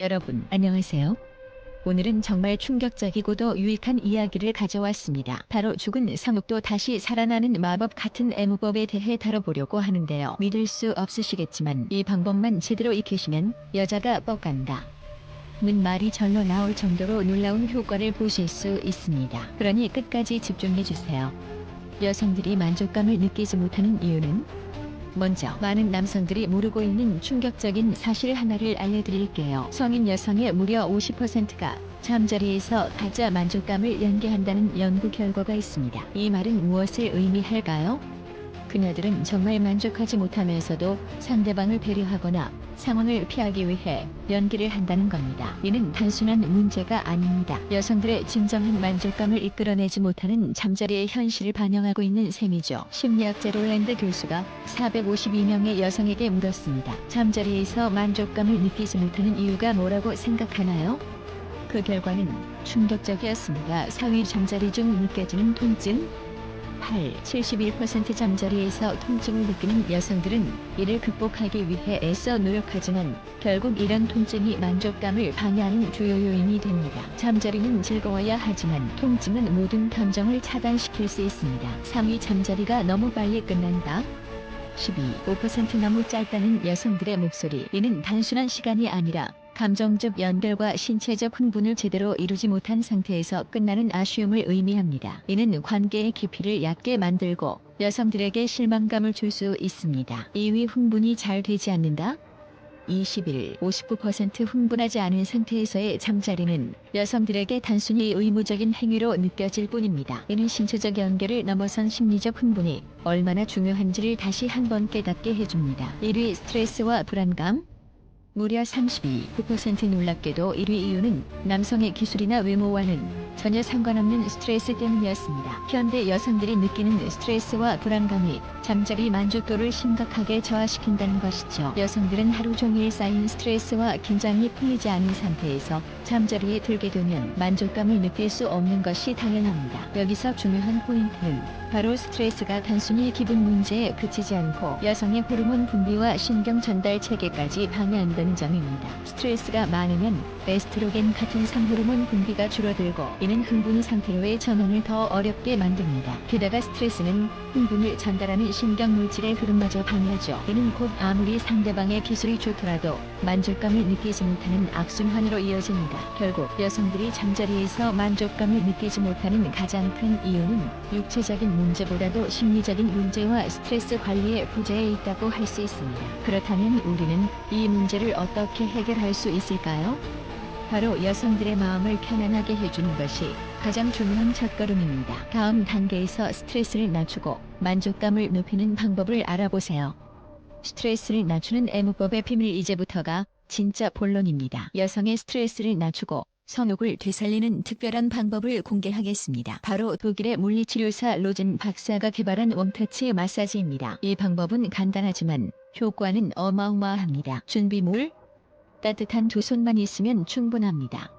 여러분, 안녕하세요. 오늘은 정말 충격적이고도 유익한 이야기를 가져왔습니다. 바로 죽은 성욕도 다시 살아나는 마법 같은 애무법에 대해 다뤄보려고 하는데요. 믿을 수 없으시겠지만 이 방법만 제대로 익히시면 여자가 뻑간다 는 말이 절로 나올 정도로 놀라운 효과를 보실 수 있습니다. 그러니 끝까지 집중해주세요. 여성들이 만족감을 느끼지 못하는 이유는? 먼저 많은 남성들이 모르고 있는 충격적인 사실 하나를 알려드릴게요. 성인 여성의 무려 50%가 잠자리에서 가짜 만족감을 연기한다는 연구 결과가 있습니다. 이 말은 무엇을 의미할까요? 그녀들은 정말 만족하지 못하면서도 상대방을 배려하거나 상황을 피하기 위해 연기를 한다는 겁니다. 이는 단순한 문제가 아닙니다. 여성들의 진정한 만족감을 이끌어내지 못하는 잠자리의 현실을 반영하고 있는 셈이죠. 심리학자 롤랜드 교수가 452명의 여성에게 물었습니다. 잠자리에서 만족감을 느끼지 못하는 이유가 뭐라고 생각하나요? 그 결과는 충격적이었습니다. 4위 잠자리 중 느껴지는 통증? 71% 잠자리에서 통증을 느끼는 여성들은 이를 극복하기 위해 애써 노력하지만 결국 이런 통증이 만족감을 방해하는 주요 요인이 됩니다. 잠자리는 즐거워야 하지만 통증은 모든 감정을 차단시킬 수 있습니다. 3위 잠자리가 너무 빨리 끝난다. 5% 너무 짧다는 여성들의 목소리. 이는 단순한 시간이 아니라 감정적 연결과 신체적 흥분을 제대로 이루지 못한 상태에서 끝나는 아쉬움을 의미합니다. 이는 관계의 깊이를 얕게 만들고 여성들에게 실망감을 줄 수 있습니다. 2위 흥분이 잘 되지 않는다. 59% 흥분하지 않은 상태에서의 잠자리는 여성들에게 단순히 의무적인 행위로 느껴질 뿐입니다. 이는 신체적 연결을 넘어선 심리적 흥분이 얼마나 중요한지를 다시 한번 깨닫게 해줍니다. 1위 스트레스와 불안감. 무려 32% 놀랍게도 1위 이유는 남성의 기술이나 외모와는 전혀 상관없는 스트레스 때문이었습니다. 현대 여성들이 느끼는 스트레스와 불안감이 잠자리 만족도를 심각하게 저하시킨다는 것이죠. 여성들은 하루 종일 쌓인 스트레스와 긴장이 풀리지 않은 상태에서 잠자리에 들게 되면 만족감을 느낄 수 없는 것이 당연합니다. 여기서 중요한 포인트는 바로 스트레스가 단순히 기분 문제에 그치지 않고 여성의 호르몬 분비와 신경 전달 체계까지 방해한다는 점입니다. 스트레스가 많으면 에스트로겐 같은 상호르몬 분비가 줄어들고 이는 흥분 상태로의 전환을 더 어렵게 만듭니다. 게다가 스트레스는 흥분을 전달하는 신경물질의 흐름마저 방해하죠. 이는 곧 아무리 상대방의 기술이 좋더라도 만족감을 느끼지 못하는 악순환으로 이어집니다. 결국 여성들이 잠자리에서 만족감을 느끼지 못하는 가장 큰 이유는 육체적인 문제보다도 심리적인 문제와 스트레스 관리의 부재에 있다고 할 수 있습니다. 그렇다면 우리는 이 문제를 어떻게 해결할 수 있을까요? 바로 여성들의 마음을 편안하게 해주는 것이 가장 중요한 첫걸음입니다. 다음 단계에서 스트레스를 낮추고 만족감을 높이는 방법을 알아보세요. 스트레스를 낮추는 애무법의 비밀. 이제부터가 진짜 본론입니다. 여성의 스트레스를 낮추고 성욕을 되살리는 특별한 방법을 공개하겠습니다. 바로 독일의 물리치료사 로젠 박사가 개발한 웜터치 마사지입니다. 이 방법은 간단하지만 효과는 어마어마합니다. 준비물: 따뜻한 두 손만 있으면 충분합니다.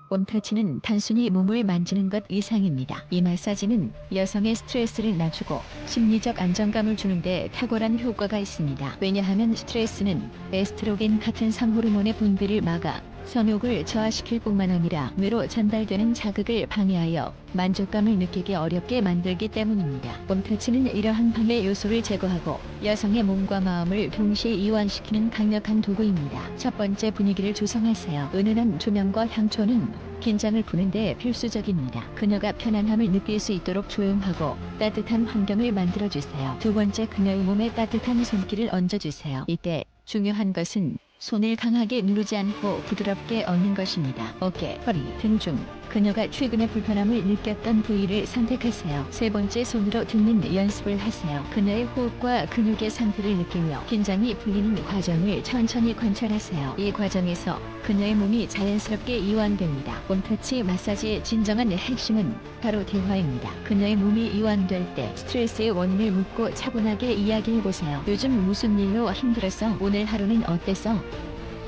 웜터치는 단순히 몸을 만지는 것 이상입니다. 이 마사지는 여성의 스트레스를 낮추고 심리적 안정감을 주는데 탁월한 효과가 있습니다. 왜냐하면 스트레스는 에스트로겐 같은 성호르몬의 분비를 막아 성욕을 저하시킬 뿐만 아니라 뇌로 전달되는 자극을 방해하여 만족감을 느끼기 어렵게 만들기 때문입니다. 웜터치는 이러한 방해 요소를 제거하고 여성의 몸과 마음을 동시에 이완시키는 강력한 도구입니다. 첫 번째, 분위기를 조성하세요. 은은한 조명과 향초는 긴장을 푸는 데 필수적입니다. 그녀가 편안함을 느낄 수 있도록 조용하고 따뜻한 환경을 만들어주세요. 두 번째, 그녀의 몸에 따뜻한 손길을 얹어주세요. 이때 중요한 것은 손을 강하게 누르지 않고 부드럽게 얹는 것입니다. 어깨, 허리, 등 중 그녀가 최근에 불편함을 느꼈던 부위를 선택하세요. 세 번째, 손으로 듣는 연습을 하세요. 그녀의 호흡과 근육의 상태를 느끼며 긴장이 풀리는 과정을 천천히 관찰하세요. 이 과정에서 그녀의 몸이 자연스럽게 이완됩니다. 웜터치 마사지의 진정한 핵심은 바로 대화입니다. 그녀의 몸이 이완될 때 스트레스의 원인을 묻고 차분하게 이야기해보세요. 요즘 무슨 일로 힘들었어? 오늘 하루는 어땠어?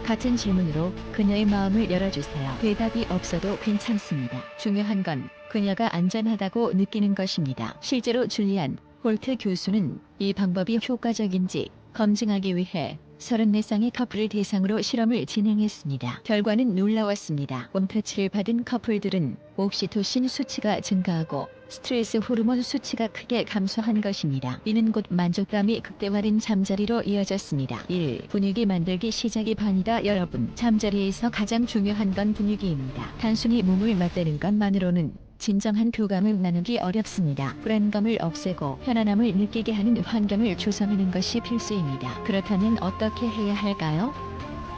같은 질문으로 그녀의 마음을 열어주세요. 대답이 없어도 괜찮습니다. 중요한 건 그녀가 안전하다고 느끼는 것입니다. 실제로 줄리안 홀트 교수는 이 방법이 효과적인지 검증하기 위해 34쌍의 커플을 대상으로 실험을 진행했습니다. 결과는 놀라웠습니다. 웜터치를 받은 커플들은 옥시토신 수치가 증가하고 스트레스 호르몬 수치가 크게 감소한 것입니다. 이는 곧 만족감이 극대화된 잠자리로 이어졌습니다. 1. 분위기 만들기 시작이 반이다. 여러분, 잠자리에서 가장 중요한 건 분위기입니다. 단순히 몸을 맞대는 것만으로는 진정한 교감을 나누기 어렵습니다. 불안감을 없애고 편안함을 느끼게 하는 환경을 조성하는 것이 필수입니다. 그렇다면 어떻게 해야 할까요?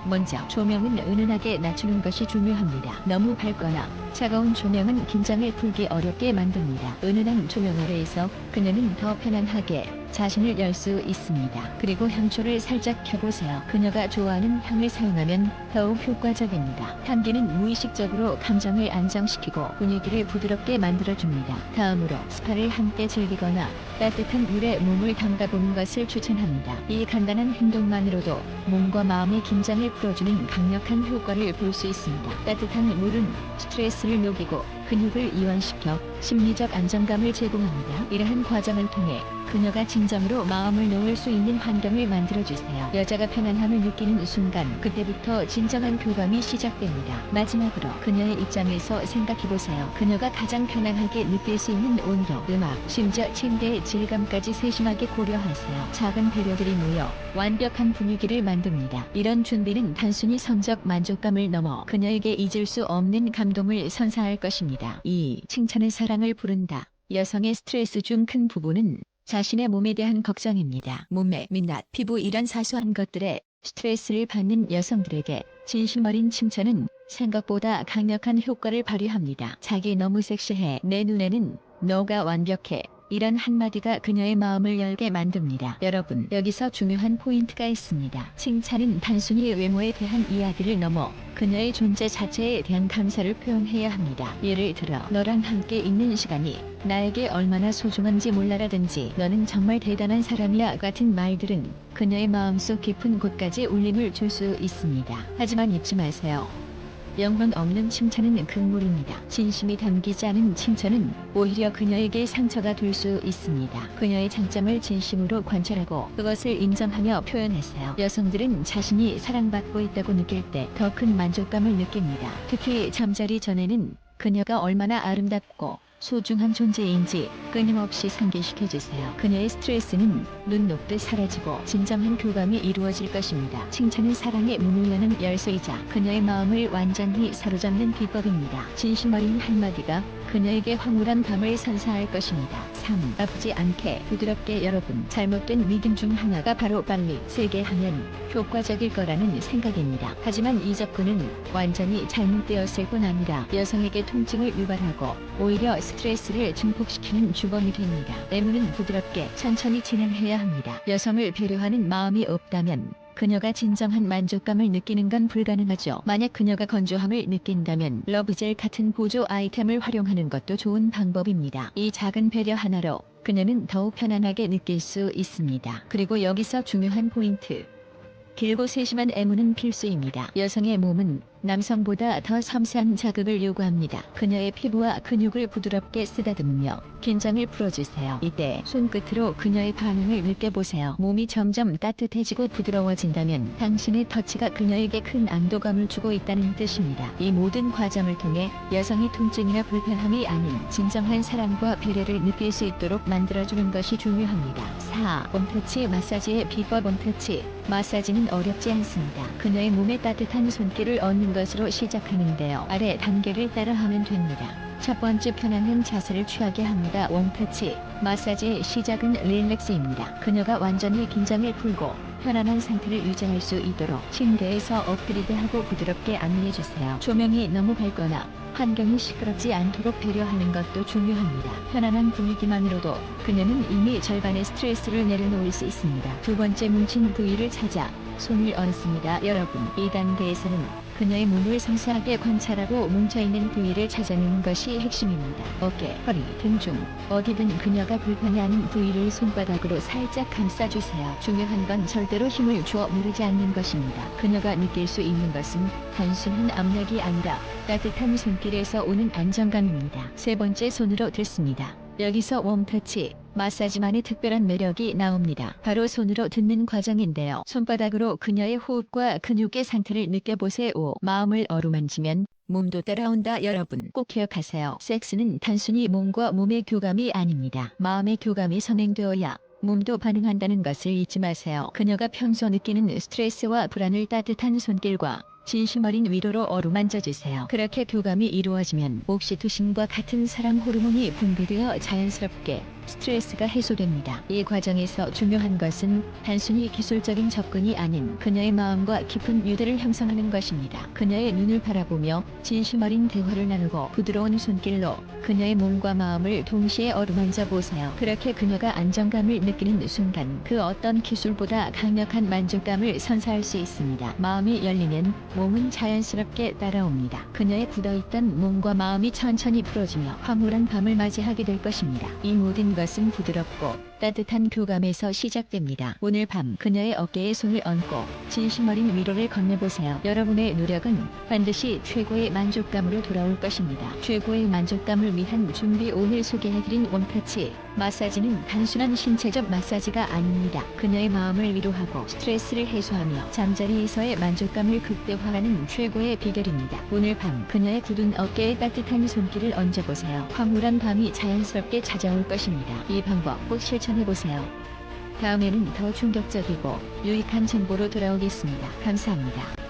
먼저 조명은 은은하게 낮추는 것이 중요합니다. 너무 밝거나 차가운 조명은 긴장을 풀기 어렵게 만듭니다. 은은한 조명 아래에서 그녀는 더 편안하게 자신을 열 수 있습니다. 그리고 향초를 살짝 켜보세요. 그녀가 좋아하는 향을 사용하면 더욱 효과적입니다. 향기는 무의식적으로 감정을 안정시키고 분위기를 부드럽게 만들어줍니다. 다음으로 스파를 함께 즐기거나 따뜻한 물에 몸을 담가보는 것을 추천합니다. 이 간단한 행동만으로도 몸과 마음의 긴장을 풀어주는 강력한 효과를 볼 수 있습니다. 따뜻한 물은 스트레스를 녹이고 근육을 이완시켜 심리적 안정감을 제공합니다. 이러한 과정을 통해 그녀가 진정으로 마음을 놓을 수 있는 환경을 만들어주세요. 여자가 편안함을 느끼는 순간 그때부터 진정한 교감이 시작됩니다. 마지막으로 그녀의 입장에서 생각해보세요. 그녀가 가장 편안하게 느낄 수 있는 온도, 음악, 심지어 침대의 질감까지 세심하게 고려하세요. 작은 배려들이 모여 완벽한 분위기를 만듭니다. 이런 준비는 단순히 성적 만족감을 넘어 그녀에게 잊을 수 없는 감동을 선사할 것입니다. 2. 칭찬의 사랑을 부른다. 여성의 스트레스 중 큰 부분은 자신의 몸에 대한 걱정입니다. 몸매, 민낯, 피부 이런 사소한 것들에 스트레스를 받는 여성들에게 진심 어린 칭찬은 생각보다 강력한 효과를 발휘합니다. 자기 너무 섹시해. 내 눈에는 너가 완벽해. 이런 한마디가 그녀의 마음을 열게 만듭니다. 여러분, 여기서 중요한 포인트가 있습니다. 칭찬은 단순히 외모에 대한 이야기를 넘어 그녀의 존재 자체에 대한 감사를 표현해야 합니다. 예를 들어, 너랑 함께 있는 시간이 나에게 얼마나 소중한지 몰라라든지 너는 정말 대단한 사람이야 같은 말들은 그녀의 마음속 깊은 곳까지 울림을 줄 수 있습니다. 하지만 잊지 마세요. 영혼 없는 칭찬은 금물입니다. 진심이 담기지 않은 칭찬은 오히려 그녀에게 상처가 될 수 있습니다. 그녀의 장점을 진심으로 관찰하고 그것을 인정하며 표현하세요. 여성들은 자신이 사랑받고 있다고 느낄 때 더 큰 만족감을 느낍니다. 특히 잠자리 전에는 그녀가 얼마나 아름답고 소중한 존재인지 끊임없이 상기시켜주세요. 그녀의 스트레스는 눈 녹듯 사라지고 진정한 교감이 이루어질 것입니다. 칭찬은 사랑의 문을 여는 열쇠이자 그녀의 마음을 완전히 사로잡는 비법입니다. 진심 어린 한마디가 그녀에게 황홀한 밤을 선사할 것입니다. 3. 아프지 않게 부드럽게. 여러분, 잘못된 믿음 중 하나가 바로 빨리 세게 하면 효과적일 거라는 생각입니다. 하지만 이 접근은 완전히 잘못되었을 뿐 아니라 여성에게 통증을 유발하고 오히려 스트레스를 증폭시키는 주범이 됩니다. 애무는 부드럽게 천천히 진행해야 합니다. 여성을 배려하는 마음이 없다면 그녀가 진정한 만족감을 느끼는 건 불가능하죠. 만약 그녀가 건조함을 느낀다면 러브젤 같은 보조 아이템을 활용하는 것도 좋은 방법입니다. 이 작은 배려 하나로 그녀는 더욱 편안하게 느낄 수 있습니다. 그리고 여기서 중요한 포인트. 길고 세심한 애무는 필수입니다. 여성의 몸은 남성보다 더 섬세한 자극을 요구합니다. 그녀의 피부와 근육을 부드럽게 쓰다듬으며 긴장을 풀어주세요. 이때 손끝으로 그녀의 반응을 느껴보세요. 몸이 점점 따뜻해지고 부드러워진다면 당신의 터치가 그녀에게 큰 안도감을 주고 있다는 뜻입니다. 이 모든 과정을 통해 여성이 통증이나 불편함이 아닌 진정한 사랑과 배려를 느낄 수 있도록 만들어주는 것이 중요합니다. 4. 웜터치 마사지의 비법. 웜터치 마사지는 어렵지 않습니다. 그녀의 몸에 따뜻한 손길을 얻는 것으로 시작하는데요. 아래 단계를 따라하면 됩니다. 첫 번째, 편안한 자세를 취하게 합니다. 웜터치 마사지의 시작은 릴렉스입니다. 그녀가 완전히 긴장을 풀고 편안한 상태를 유지할 수 있도록 침대에서 엎드리게 하고 부드럽게 안내해주세요. 조명이 너무 밝거나 환경이 시끄럽지 않도록 배려하는 것도 중요합니다. 편안한 분위기만으로도 그녀는 이미 절반의 스트레스를 내려놓을 수 있습니다. 두 번째, 뭉친 부위를 찾아 손을 얹습니다. 여러분, 이 단계에서는 그녀의 몸을 상세하게 관찰하고 뭉쳐있는 부위를 찾아내는 것이 핵심입니다. 어깨, 허리, 등 중 어디든 그녀가 불편해하는 부위를 손바닥으로 살짝 감싸주세요. 중요한 건 절대로 힘을 주어 누르지 않는 것입니다. 그녀가 느낄 수 있는 것은 단순한 압력이 아니라 따뜻한 손길에서 오는 안정감입니다. 세 번째, 손으로 들습니다. 여기서 웜터치 마사지만의 특별한 매력이 나옵니다. 바로 손으로 듣는 과정인데요. 손바닥으로 그녀의 호흡과 근육의 상태를 느껴보세요. 마음을 어루만지면 몸도 따라온다. 여러분 꼭 기억하세요. 섹스는 단순히 몸과 몸의 교감이 아닙니다. 마음의 교감이 선행되어야 몸도 반응한다는 것을 잊지 마세요. 그녀가 평소 느끼는 스트레스와 불안을 따뜻한 손길과 진심 어린 위로로 어루만져주세요. 그렇게 교감이 이루어지면 옥시토신과 같은 사랑 호르몬이 분비되어 자연스럽게 스트레스가 해소됩니다. 이 과정에서 중요한 것은 단순히 기술적인 접근이 아닌 그녀의 마음과 깊은 유대를 형성하는 것입니다. 그녀의 눈을 바라보며 진심 어린 대화를 나누고 부드러운 손길로 그녀의 몸과 마음을 동시에 어루만져 보세요. 그렇게 그녀가 안정감을 느끼는 순간 그 어떤 기술보다 강력한 만족감을 선사할 수 있습니다. 마음이 열리면 몸은 자연스럽게 따라옵니다. 그녀의 굳어있던 몸과 마음이 천천히 풀어지며 황홀한 밤을 맞이하게 될 것입니다. 이 모든 것은 부드럽고 따뜻한 교감에서 시작됩니다. 오늘 밤 그녀의 어깨에 손을 얹고 진심 어린 위로를 건네보세요. 여러분의 노력은 반드시 최고의 만족감으로 돌아올 것입니다. 최고의 만족감을 위한 준비. 오늘 소개해드린 원터치 마사지는 단순한 신체적 마사지가 아닙니다. 그녀의 마음을 위로하고 스트레스를 해소하며 잠자리에서의 만족감을 극대화하는 최고의 비결입니다. 오늘 밤 그녀의 굳은 어깨에 따뜻한 손길을 얹어보세요. 황홀한 밤이 자연스럽게 찾아올 것입니다. 이 방법 꼭 실천해보세요. 다음에는 더 충격적이고 유익한 정보로 돌아오겠습니다. 감사합니다.